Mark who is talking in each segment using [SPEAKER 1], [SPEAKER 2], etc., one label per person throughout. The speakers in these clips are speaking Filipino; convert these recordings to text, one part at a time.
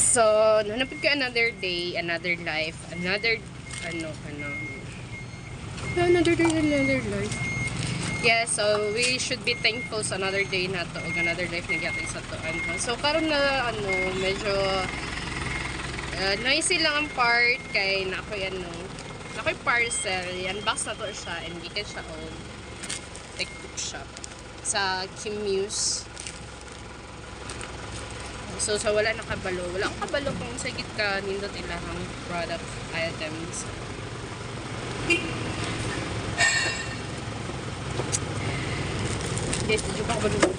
[SPEAKER 1] So, nanapit ko another day, another life, another another life. Yeah, so we should be thankful sa another day na to, o another life na gyatay sa to. So, karon na, medyo noisy lang ang part, kay nakoy parcel, yan, box na to siya, and gikan siya o tech shop sa Kimuse. So, sa wala nakabalo. Wala akong kabalo kung sa ka nindot ilahang product items. Yes, did you pa kabalo ko?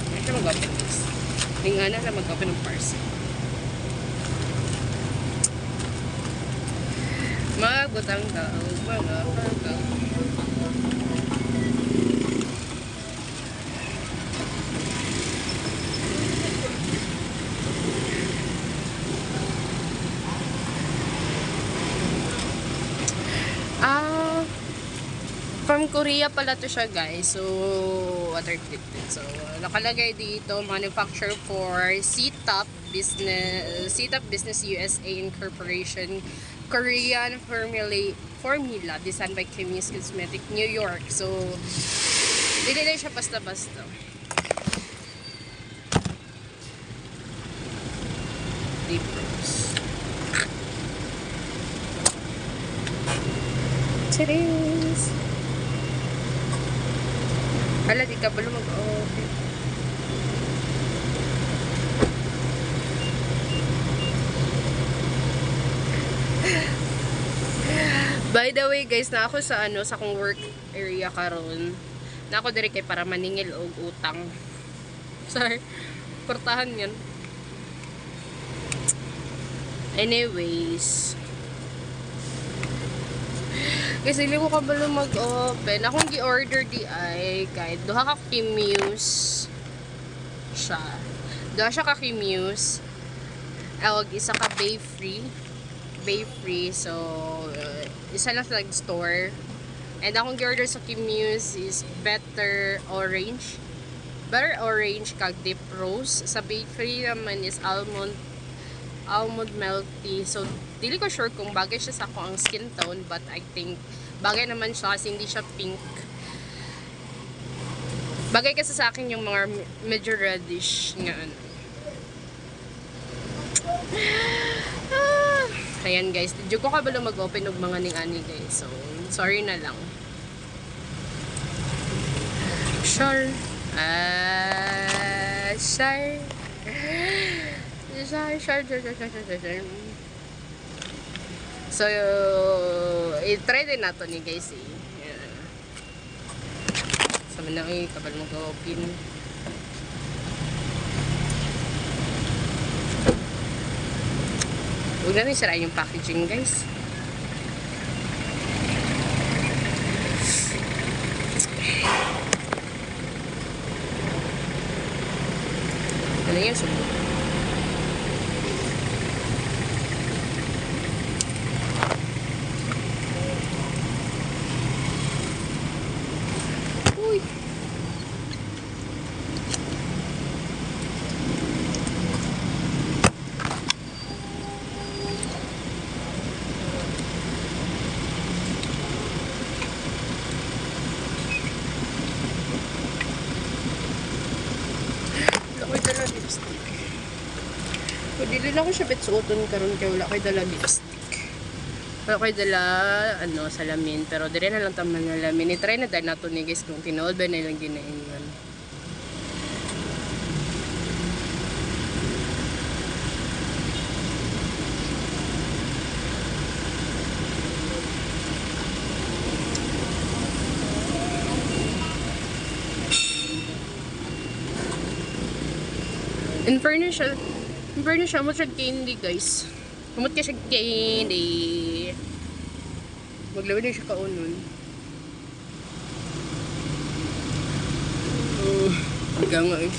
[SPEAKER 1] Ano siya mag-open this? Tingnan na mag-open ng parcel. Magbutang ka, mga parcel. From Korea pala to siya, guys. So, water treated. So, nakalagay dito, manufacturer for C-Top Business USA Incorporation, Korean formula designed by Kimuse Cosmetic, New York. So, dili na siya basta-basta. Deep rose. Cheers! Hala, di ka pala mag-open. By the way, guys, na ako sa sa kong work area karon. Na ako diri kay para maningil og utang. Sorry. Portahan 'yan. Anyways, kasi hindi ko kabalo mag-open. Akong gi-order di ay kahit duha ka Kimuse siya. Duha siya ka Kimuse. Awag isa ka Bay Free. So isa lang sa store. And akong gi-order sa Kimuse is Better Orange kag Deep Rose. Sa Bay Free naman is almond melty. So, dili ko sure kung bagay siya sa ako ang skin tone, but I think bagay naman siya kasi hindi siya pink. Bagay kasi sa akin yung mga medyo reddish nga. Ayan, guys, di ko kabalo mag-open og mga ning-ani, guys. So, sorry na lang. Sure. So, i-try din nato ni guys eh. So, manang kabal mo go-open. Huwag na rin sira yung packaging, guys. Ano yan? Subo. Dili lang ko siya betsuoton karon kay wala koy dala lipstick. Wala koy dala salamin, pero dire na lang taman na lamin. I-try na dahil nato ni guys kung tinuod ba na ilang ginaingan. In fairness siya, siya candy, guys. Kumot ka siya candy. Maglawin na siya kaunon. Hanggang nga eh.